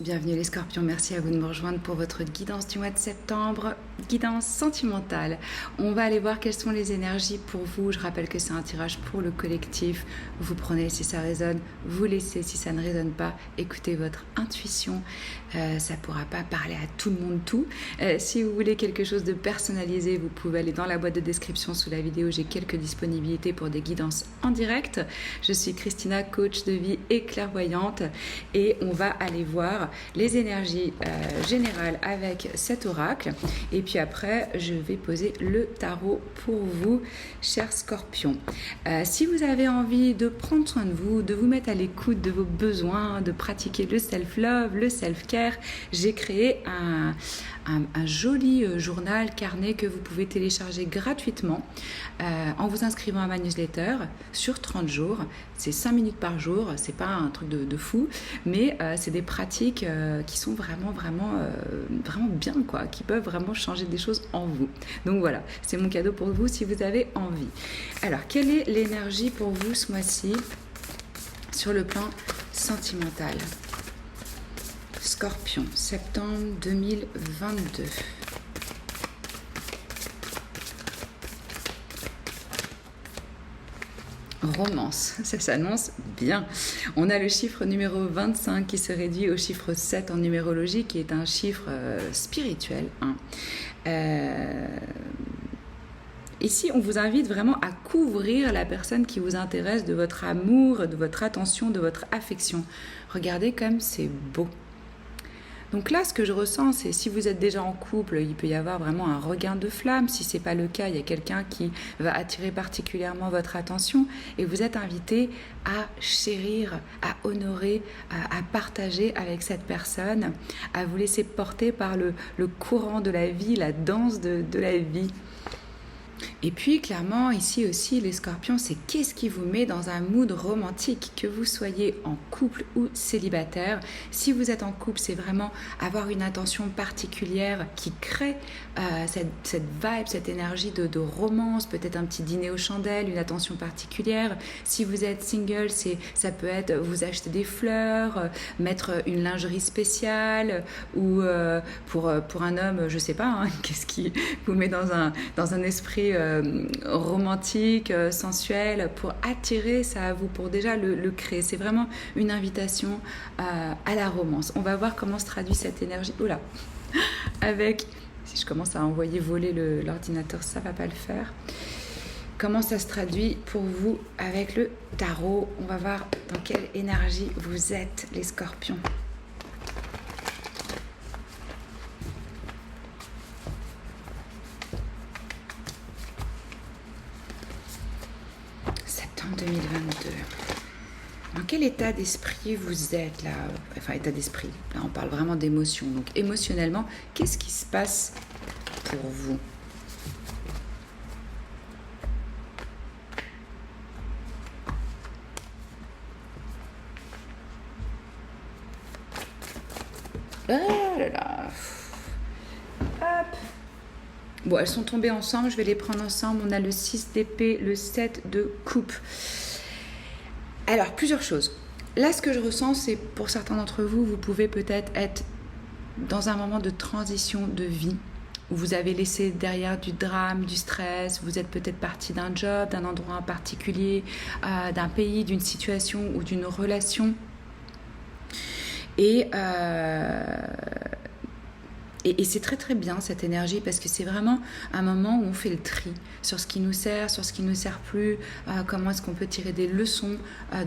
Bienvenue les scorpions, merci à vous de me rejoindre pour votre guidance du mois de septembre, guidance sentimentale. On va aller voir quelles sont les énergies pour vous. Je rappelle que c'est un tirage pour le collectif. Vous prenez si ça résonne, vous laissez si ça ne résonne pas. Écoutez votre intuition, ça ne pourra pas parler à tout le monde tout. Si vous voulez quelque chose de personnalisé, vous pouvez aller dans la boîte de description sous la vidéo. J'ai quelques disponibilités pour des guidances en direct. Je suis Christina, coach de vie et clairvoyante et on va aller voir les énergies générales avec cet oracle. Et puis après, je vais poser le tarot pour vous, chers scorpions. Si vous avez envie de prendre soin de vous mettre à l'écoute de vos besoins, de pratiquer le self-love, le self-care, j'ai créé un joli journal, carnet que vous pouvez télécharger gratuitement en vous inscrivant à ma newsletter sur 30 jours. C'est 5 minutes par jour, c'est pas un truc de fou, mais c'est des pratiques qui sont vraiment bien, quoi, qui peuvent vraiment changer des choses en vous. Donc voilà, c'est mon cadeau pour vous si vous avez envie. Alors, quelle est l'énergie pour vous ce mois-ci sur le plan sentimental ? Scorpion, septembre 2022. Romance, ça s'annonce bien. On a le chiffre numéro 25 qui se réduit au chiffre 7 en numérologie, qui est un chiffre spirituel. Ici, on vous invite vraiment à couvrir la personne qui vous intéresse de votre amour, de votre attention, de votre affection. Regardez comme c'est beau. Donc là, ce que je ressens, c'est si vous êtes déjà en couple, il peut y avoir vraiment un regain de flamme. Si ce n'est pas le cas, il y a quelqu'un qui va attirer particulièrement votre attention et vous êtes invité à chérir, à honorer, à partager avec cette personne, à vous laisser porter par le courant de la vie, la danse de la vie. Et puis, clairement, ici aussi, les scorpions, c'est qu'est-ce qui vous met dans un mood romantique, que vous soyez en couple ou célibataire. Si vous êtes en couple, c'est vraiment avoir une attention particulière qui crée cette vibe, cette énergie de romance, peut-être un petit dîner aux chandelles, une attention particulière. Si vous êtes single, ça peut être vous acheter des fleurs, mettre une lingerie spéciale, ou pour un homme, je sais pas, qu'est-ce qui vous met dans un esprit romantique, sensuel, pour attirer ça à vous, pour déjà le créer. C'est vraiment une invitation à la romance. On va voir comment se traduit cette énergie. Oula, avec, si je commence à envoyer voler l'ordinateur, ça va pas le faire. Comment ça se traduit pour vous avec le tarot? On va voir dans quelle énergie vous êtes, les scorpions. Septembre 2022. Dans quel état d'esprit vous êtes là? Enfin, état d'esprit. Là, on parle vraiment d'émotion. Donc, émotionnellement, qu'est-ce qui se passe pour vous? Ah là là. Hop. Bon, elles sont tombées ensemble, je vais les prendre ensemble. On a le 6 d'épée, le 7 de coupe. Alors, plusieurs choses. Là, ce que je ressens, c'est pour certains d'entre vous, vous pouvez peut-être être dans un moment de transition de vie, où vous avez laissé derrière du drame, du stress, vous êtes peut-être parti d'un job, d'un endroit en particulier, d'un pays, d'une situation ou d'une relation. Et c'est très très bien cette énergie, parce que c'est vraiment un moment où on fait le tri sur ce qui nous sert, sur ce qui ne nous sert plus, comment est-ce qu'on peut tirer des leçons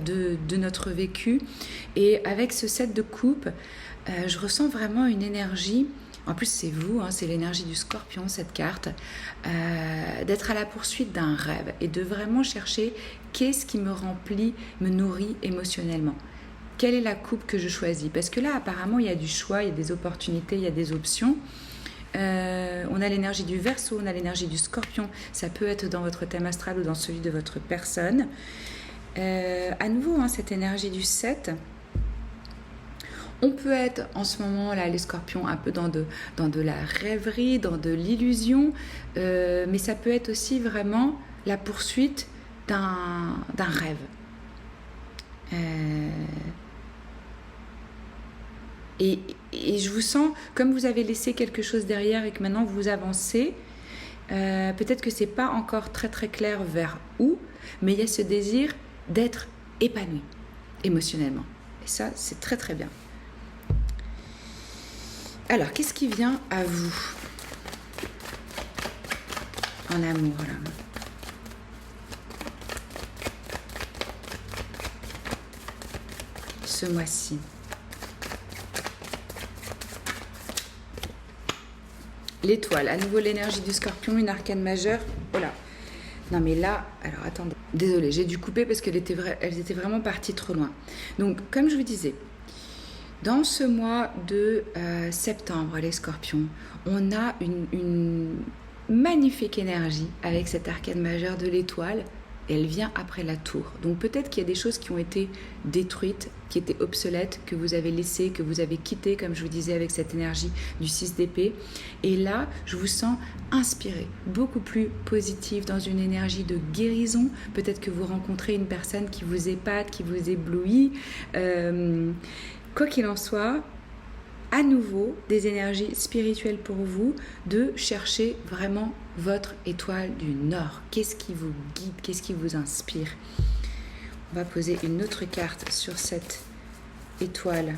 de notre vécu. Et avec ce 7 de coupe, je ressens vraiment une énergie, en plus c'est vous, c'est l'énergie du scorpion cette carte, d'être à la poursuite d'un rêve et de vraiment chercher qu'est-ce qui me remplit, me nourrit émotionnellement. Quelle est la coupe que je choisis? Parce que là, apparemment, il y a du choix, il y a des opportunités, il y a des options. On a l'énergie du Verseau, on a l'énergie du Scorpion. Ça peut être dans votre thème astral ou dans celui de votre personne. À nouveau, cette énergie du 7. On peut être en ce moment-là, les scorpions, un peu dans de la rêverie, dans de l'illusion. Mais ça peut être aussi vraiment la poursuite d'un rêve. Et, et je vous sens, comme vous avez laissé quelque chose derrière et que maintenant vous avancez, peut-être que c'est pas encore très très clair vers où, mais il y a ce désir d'être épanoui émotionnellement. Et ça, c'est très très bien. Alors, qu'est-ce qui vient à vous en amour là ? Ce mois-ci. L'étoile, à nouveau l'énergie du scorpion, une arcane majeure. Oh là. Non mais là, alors attendez. Désolée, j'ai dû couper parce qu'elles étaient vraiment parties trop loin. Donc, comme je vous disais, dans ce mois de septembre, les scorpions, on a une magnifique énergie avec cette arcane majeure de l'étoile. Elle vient après la tour. Donc peut-être qu'il y a des choses qui ont été détruites, qui étaient obsolètes, que vous avez laissées, que vous avez quittées, comme je vous disais, avec cette énergie du 6 d'épée. Et là, je vous sens inspirée, beaucoup plus positive, dans une énergie de guérison. Peut-être que vous rencontrez une personne qui vous épate, qui vous éblouit. Quoi qu'il en soit, à nouveau, des énergies spirituelles pour vous, de chercher vraiment votre étoile du Nord. Qu'est-ce qui vous guide? Qu'est-ce qui vous inspire? On va poser une autre carte sur cette étoile.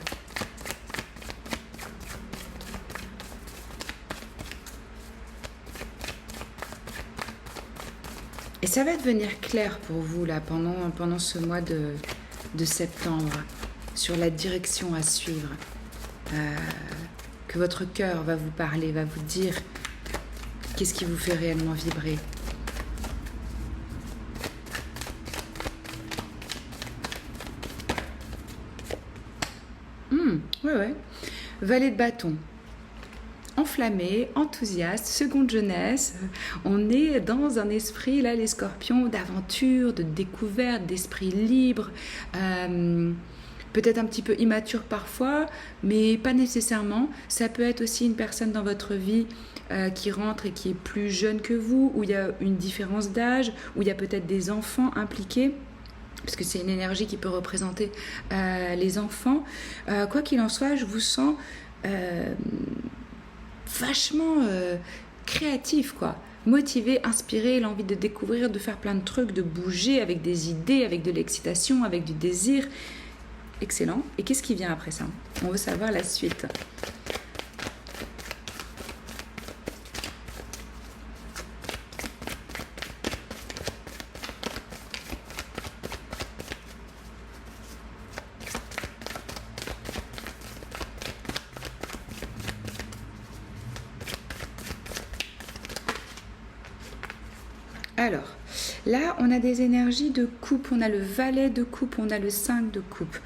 Et ça va devenir clair pour vous là pendant ce mois de septembre sur la direction à suivre. Que votre cœur va vous parler, va vous dire qu'est-ce qui vous fait réellement vibrer. Ouais. Valet de bâton. Enflammé, enthousiaste, seconde jeunesse. On est dans un esprit, là, les scorpions, d'aventure, de découverte, d'esprit libre. Peut-être un petit peu immature parfois, mais pas nécessairement. Ça peut être aussi une personne dans votre vie qui rentre et qui est plus jeune que vous, où il y a une différence d'âge, où il y a peut-être des enfants impliqués, parce que c'est une énergie qui peut représenter les enfants. Quoi qu'il en soit, je vous sens vachement créatif, quoi. Motivé, inspiré, l'envie de découvrir, de faire plein de trucs, de bouger avec des idées, avec de l'excitation, avec du désir. Excellent. Et qu'est-ce qui vient après ça? On veut savoir la suite. Alors, là, on a des énergies de coupe. On a le valet de coupe, on a le 5 de coupe.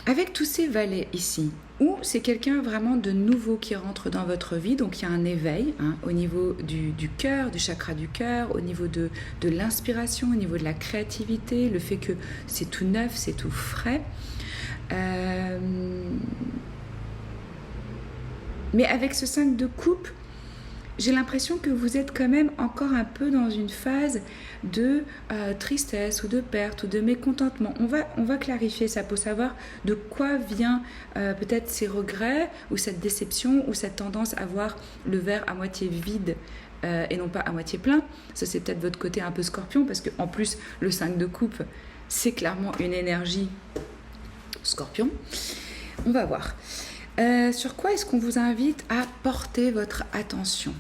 Avec tous ces valets ici, ou c'est quelqu'un vraiment de nouveau qui rentre dans votre vie, donc il y a un éveil au niveau du cœur, du chakra du cœur, au niveau de l'inspiration, au niveau de la créativité, le fait que c'est tout neuf, c'est tout frais. Mais avec ce 5 de coupe, j'ai l'impression que vous êtes quand même encore un peu dans une phase de tristesse ou de perte ou de mécontentement. On va clarifier ça pour savoir de quoi vient peut-être ces regrets ou cette déception ou cette tendance à voir le verre à moitié vide et non pas à moitié plein. Ça, c'est peut-être votre côté un peu scorpion, parce qu'en plus, le 5 de coupe, c'est clairement une énergie scorpion. On va voir. Sur quoi est-ce qu'on vous invite à porter votre attention?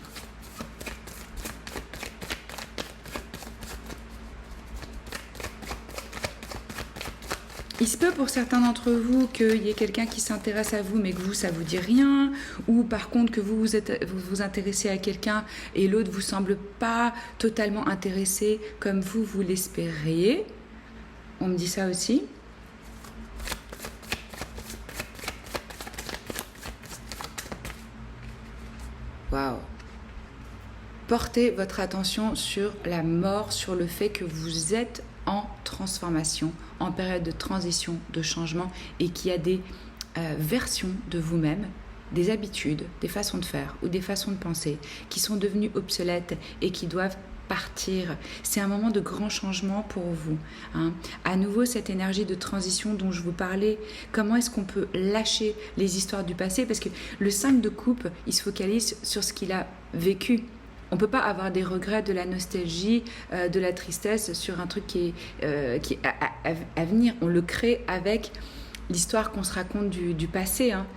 Il se peut pour certains d'entre vous qu'il y ait quelqu'un qui s'intéresse à vous, mais que vous, ça vous dit rien, ou par contre que vous vous intéressez à quelqu'un et l'autre vous semble pas totalement intéressé comme vous l'espériez. On me dit ça aussi. Waouh! Portez votre attention sur la mort, sur le fait que vous êtes en transformation, en période de transition, de changement, et qu'il y a des versions de vous-même, des habitudes, des façons de faire ou des façons de penser qui sont devenues obsolètes et qui doivent partir. C'est un moment de grand changement pour vous. Hein. À nouveau, cette énergie de transition dont je vous parlais, comment est-ce qu'on peut lâcher les histoires du passé? Parce que le 5 de coupe, il se focalise sur ce qu'il a vécu. On ne peut pas avoir des regrets, de la nostalgie, de la tristesse sur un truc qui est à venir. On le crée avec l'histoire qu'on se raconte du passé. Hein.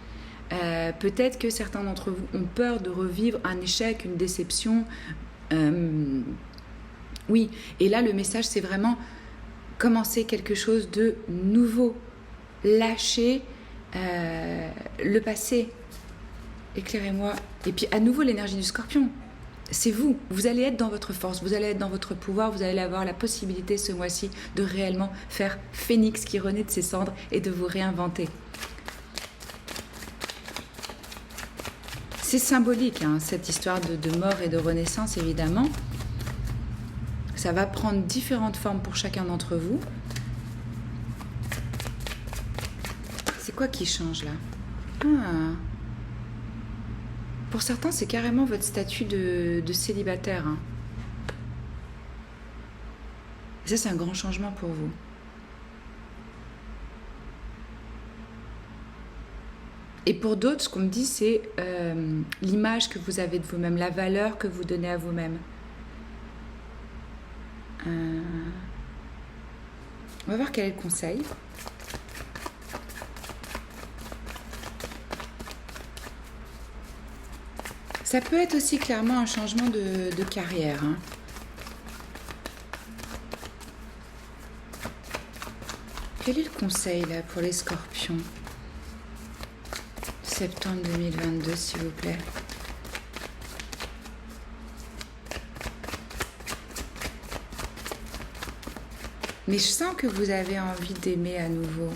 Peut-être que certains d'entre vous ont peur de revivre un échec, une déception. Oui, et là le message c'est vraiment commencer quelque chose de nouveau, lâcher le passé. Éclairez-moi. Et puis à nouveau l'énergie du Scorpion. C'est vous, vous allez être dans votre force, vous allez être dans votre pouvoir, vous allez avoir la possibilité ce mois-ci de réellement faire phénix qui renaît de ses cendres et de vous réinventer. C'est symbolique, hein, cette histoire de mort et de renaissance, évidemment. Ça va prendre différentes formes pour chacun d'entre vous. C'est quoi qui change là? Pour certains, c'est carrément votre statut de célibataire. Hein. Et ça, c'est un grand changement pour vous. Et pour d'autres, ce qu'on me dit, c'est l'image que vous avez de vous-même, la valeur que vous donnez à vous-même. On va voir quel est le conseil. Ça peut être aussi clairement un changement de carrière. Hein. Quel est le conseil là pour les scorpions? Septembre 2022, s'il vous plaît. Mais je sens que vous avez envie d'aimer à nouveau.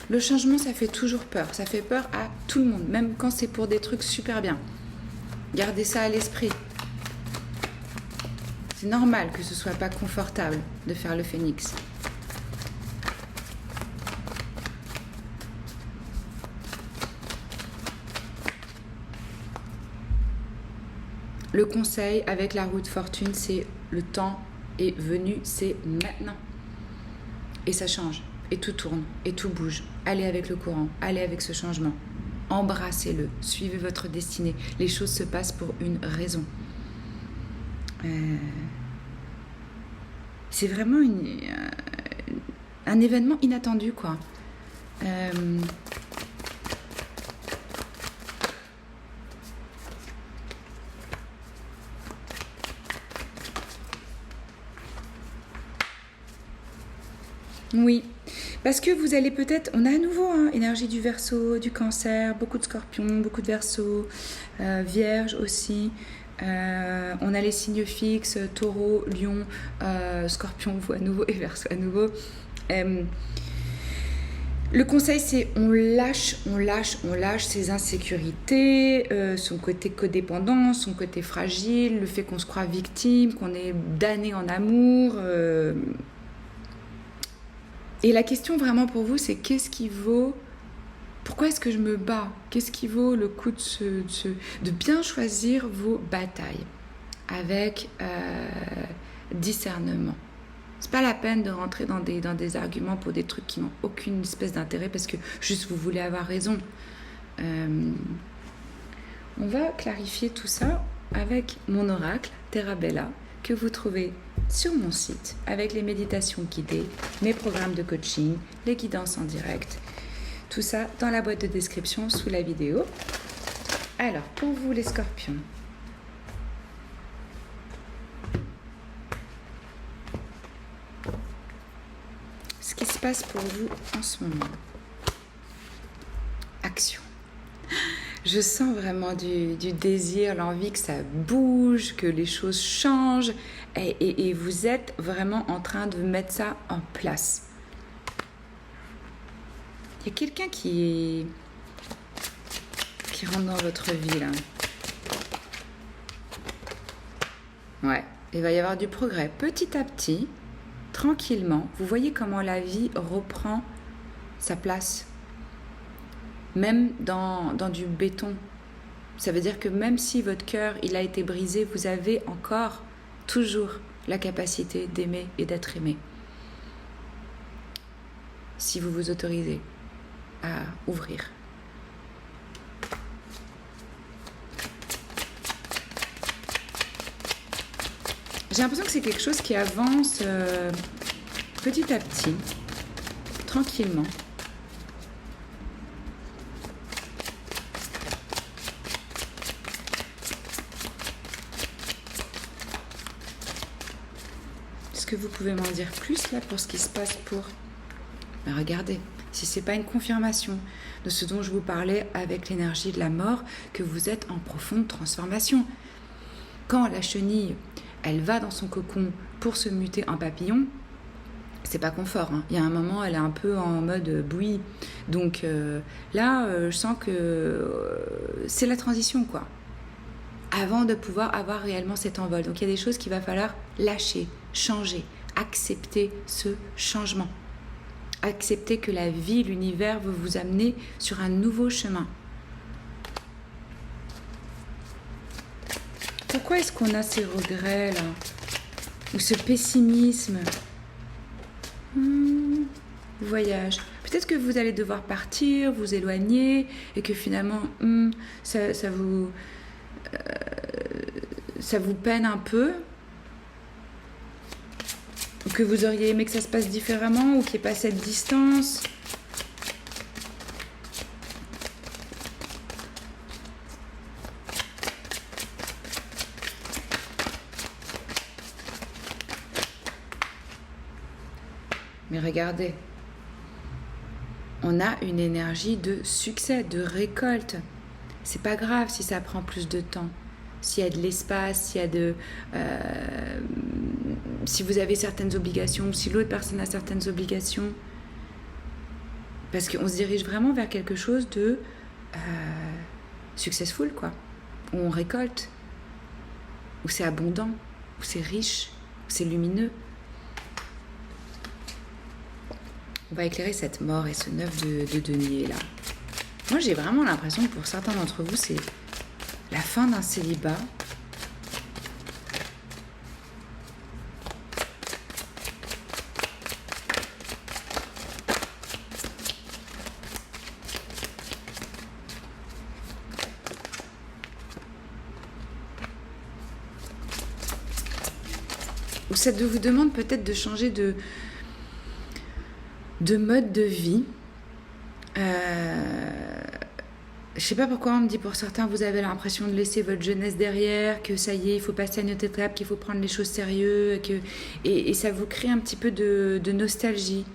Le changement, ça fait toujours peur. Ça fait peur à tout le monde, même quand c'est pour des trucs super bien. Gardez ça à l'esprit. C'est normal que ce soit pas confortable de faire le phénix. Le conseil avec la roue de fortune, c'est le temps est venu, c'est maintenant. Et ça change, et tout tourne, et tout bouge. Allez avec le courant, allez avec ce changement. Embrassez-le, suivez votre destinée. Les choses se passent pour une raison. C'est vraiment un événement inattendu, quoi. Oui, parce que vous allez peut-être, on a à nouveau énergie du Verseau, du Cancer, beaucoup de Scorpions, beaucoup de Verseaux, Vierge aussi. On a les signes fixes, Taureau, Lion, Scorpion, vous à nouveau et Verseau à nouveau. Le conseil, c'est on lâche ses insécurités, son côté codépendant, son côté fragile, le fait qu'on se croit victime, qu'on est damné en amour. Et la question vraiment pour vous, c'est qu'est-ce qui vaut... Pourquoi est-ce que je me bats? Qu'est-ce qui vaut le coup de bien choisir vos batailles avec discernement? C'est pas la peine de rentrer dans des arguments pour des trucs qui n'ont aucune espèce d'intérêt parce que juste vous voulez avoir raison. On va clarifier tout ça avec mon oracle, Terra Bella, que vous trouvez sur mon site avec les méditations guidées, mes programmes de coaching, les guidances en direct. Tout ça dans la boîte de description sous la vidéo. Alors, pour vous les scorpions, ce qui se passe pour vous en ce moment. Action. Je sens vraiment du désir, l'envie que ça bouge, que les choses changent et vous êtes vraiment en train de mettre ça en place. Il y a quelqu'un qui rentre dans votre vie là. Ouais, il va y avoir du progrès petit à petit, tranquillement. Vous voyez comment la vie reprend sa place. même dans du béton. Ça veut dire que même si votre cœur il a été brisé, vous avez encore toujours la capacité d'aimer et d'être aimé. Si vous vous autorisez à ouvrir. J'ai l'impression que c'est quelque chose qui avance petit à petit, tranquillement. Est-ce que vous pouvez m'en dire plus là pour ce qui se passe pour... Ben regardez, si ce n'est pas une confirmation de ce dont je vous parlais avec l'énergie de la mort, que vous êtes en profonde transformation. Quand la chenille, elle va dans son cocon pour se muter en papillon, c'est pas confort. Hein. Il y a un moment, elle est un peu en mode bouillie. Donc là, je sens que c'est la transition, quoi. Avant de pouvoir avoir réellement cet envol. Donc il y a des choses qu'il va falloir lâcher, changer, accepter ce changement. Accepter que la vie, l'univers veut vous amener sur un nouveau chemin. Pourquoi est-ce qu'on a ces regrets là? Ou ce pessimisme? Voyage. Peut-être que vous allez devoir partir, vous éloigner, et que finalement, ça vous peine un peu. Ou que vous auriez aimé que ça se passe différemment, ou qu'il n'y ait pas cette distance. Mais regardez, on a une énergie de succès, de récolte. C'est pas grave si ça prend plus de temps. S'il y a de l'espace, s'il y a si vous avez certaines obligations, si l'autre personne a certaines obligations. Parce qu'on se dirige vraiment vers quelque chose de successful, quoi. Où on récolte, où c'est abondant, où c'est riche, où c'est lumineux. On va éclairer cette mort et ce 9 de denier là. Moi j'ai vraiment l'impression que pour certains d'entre vous c'est la fin d'un célibat. Ou ça vous demande peut-être de changer de mode de vie. Je sais pas pourquoi on me dit pour certains vous avez l'impression de laisser votre jeunesse derrière, que ça y est, il faut passer à une autre étape, qu'il faut prendre les choses sérieux, et ça vous crée un petit peu de nostalgie.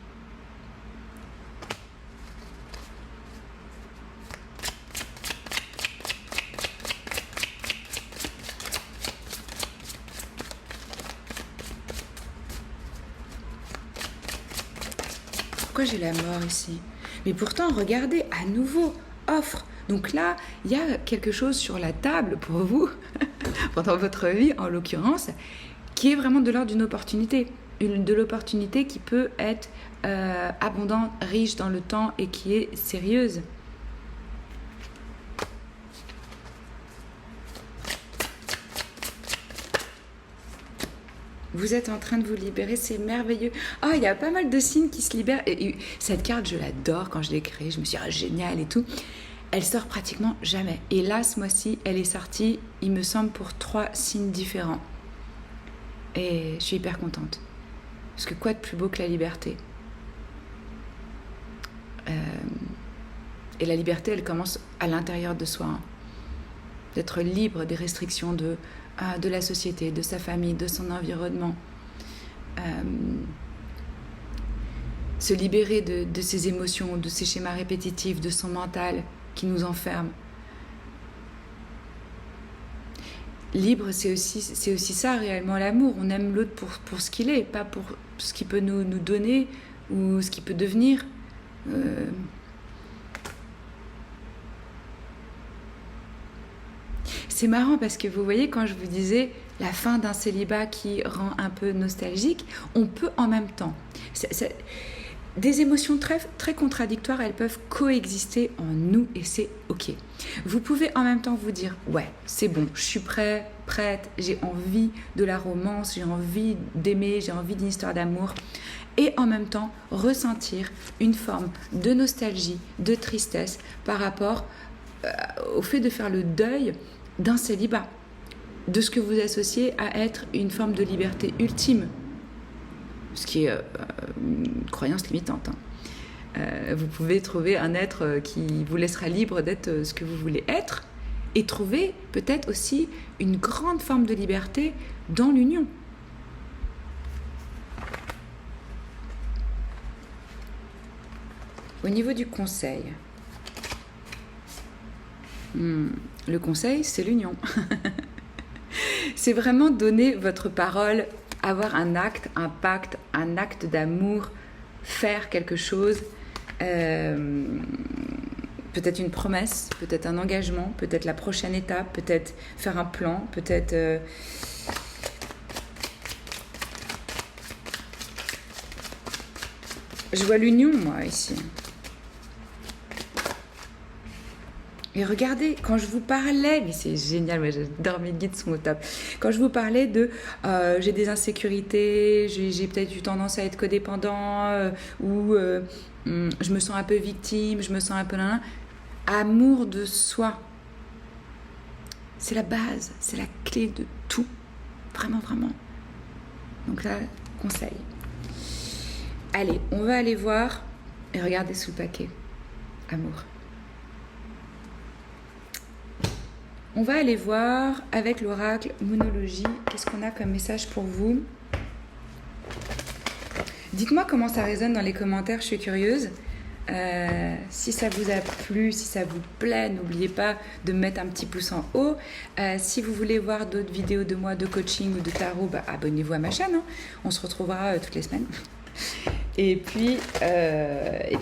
Pourquoi j'ai la mort ici? Mais pourtant, regardez, à nouveau, offre. Donc là, il y a quelque chose sur la table pour vous, pendant votre vie en l'occurrence, qui est vraiment de l'ordre d'une opportunité. De l'opportunité qui peut être abondante, riche dans le temps et qui est sérieuse. Vous êtes en train de vous libérer, c'est merveilleux. Oh, il y a pas mal de signes qui se libèrent. Et cette carte, je l'adore quand je l'ai créée. Je me suis dit, ah, génial et tout. Elle sort pratiquement jamais. Et là, ce mois-ci, elle est sortie, il me semble, pour 3 signes différents. Et je suis hyper contente. Parce que quoi de plus beau que la liberté? Et la liberté, elle commence à l'intérieur de soi. Hein. D'être libre des restrictions de la société, de sa famille, de son environnement. Se libérer de ses émotions, de ses schémas répétitifs, de son mental qui nous enferme. Libre, c'est aussi ça réellement l'amour. On aime l'autre pour ce qu'il est, pas pour ce qu'il peut nous donner ou ce qu'il peut devenir. C'est marrant parce que vous voyez, quand je vous disais la fin d'un célibat qui rend un peu nostalgique, on peut en même temps. Des émotions très, très contradictoires, elles peuvent coexister en nous et c'est ok. Vous pouvez en même temps vous dire, ouais, c'est bon, je suis prête, j'ai envie de la romance, j'ai envie d'aimer, j'ai envie d'une histoire d'amour. Et en même temps, ressentir une forme de nostalgie, de tristesse par rapport au fait de faire le deuil d'un célibat, de ce que vous associez à être une forme de liberté ultime. Ce qui est une croyance limitante. Vous pouvez trouver un être qui vous laissera libre d'être ce que vous voulez être et trouver peut-être aussi une grande forme de liberté dans l'union. Au niveau du conseil, le conseil, c'est l'union. C'est vraiment donner votre parole, avoir un acte, un pacte, un acte d'amour, faire quelque chose, peut-être une promesse, peut-être un engagement, peut-être la prochaine étape, peut-être faire un plan, peut-être... Je vois l'union, moi, ici. Et regardez, quand je vous parlais, mais c'est génial, moi j'adore, mes guides sont au top. Quand je vous parlais de j'ai des insécurités, j'ai peut-être eu tendance à être codépendant, ou je me sens un peu victime, je me sens un peu amour de soi. C'est la base, c'est la clé de tout. Vraiment, vraiment. Donc là, conseil. Allez, on va aller voir et regardez sous le paquet. Amour. On va aller voir avec l'oracle Moonologie, qu'est-ce qu'on a comme message pour vous. Dites-moi comment ça résonne dans les commentaires, je suis curieuse. Si ça vous a plu, si ça vous plaît, n'oubliez pas de mettre un petit pouce en haut. Si vous voulez voir d'autres vidéos de moi, de coaching ou de tarot, abonnez-vous à ma chaîne. Hein. On se retrouvera toutes les semaines. Et puis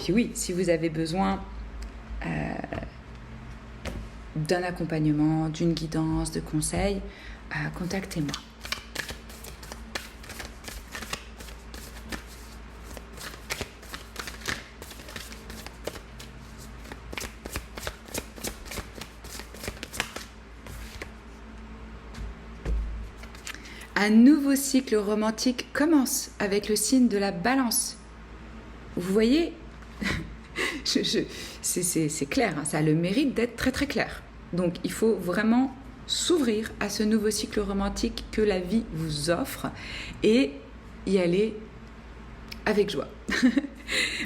oui, si vous avez besoin... d'un accompagnement, d'une guidance, de conseils, contactez-moi. Un nouveau cycle romantique commence avec le signe de la Balance. Vous voyez, c'est clair, hein, ça a le mérite d'être très très clair. Donc il faut vraiment s'ouvrir à ce nouveau cycle romantique que la vie vous offre et y aller avec joie.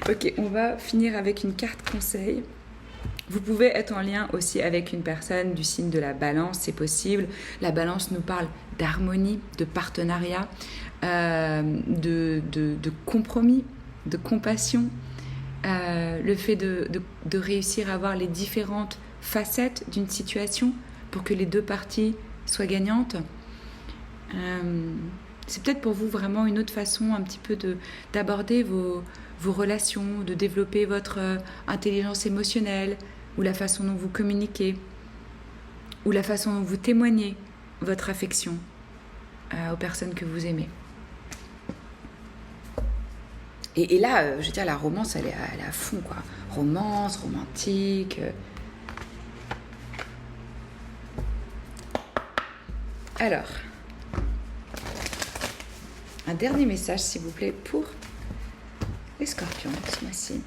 Ok, on va finir avec une carte conseil. Vous pouvez être en lien aussi avec une personne du signe de la Balance, c'est possible. La Balance nous parle d'harmonie, de partenariat, de compromis, de compassion. Le fait de réussir à voir les différentes facettes d'une situation pour que les deux parties soient gagnantes. C'est peut-être pour vous vraiment une autre façon un petit peu d'aborder vos relations, de développer votre intelligence émotionnelle ou la façon dont vous communiquez ou la façon dont vous témoignez votre affection aux personnes que vous aimez. Et là, je veux dire, la romance, elle est à fond, quoi. Romance, romantique. Alors, un dernier message, s'il vous plaît, pour les scorpions ce mois-ci.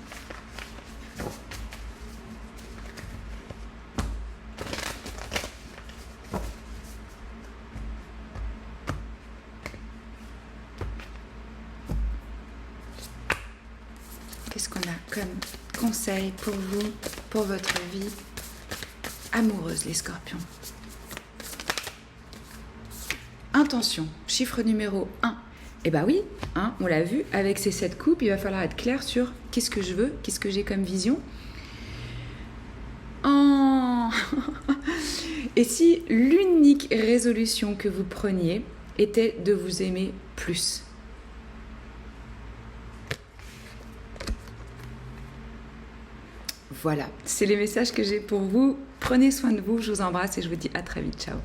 Qu'est-ce qu'on a comme conseil pour vous, pour votre vie amoureuse, les scorpions? Intention, chiffre numéro 1. Eh bien oui, hein, on l'a vu, avec ces 7 coupes, il va falloir être clair sur qu'est-ce que je veux, qu'est-ce que j'ai comme vision. Oh. Et si l'unique résolution que vous preniez était de vous aimer plus? Voilà, c'est les messages que j'ai pour vous. Prenez soin de vous, je vous embrasse et je vous dis à très vite. Ciao.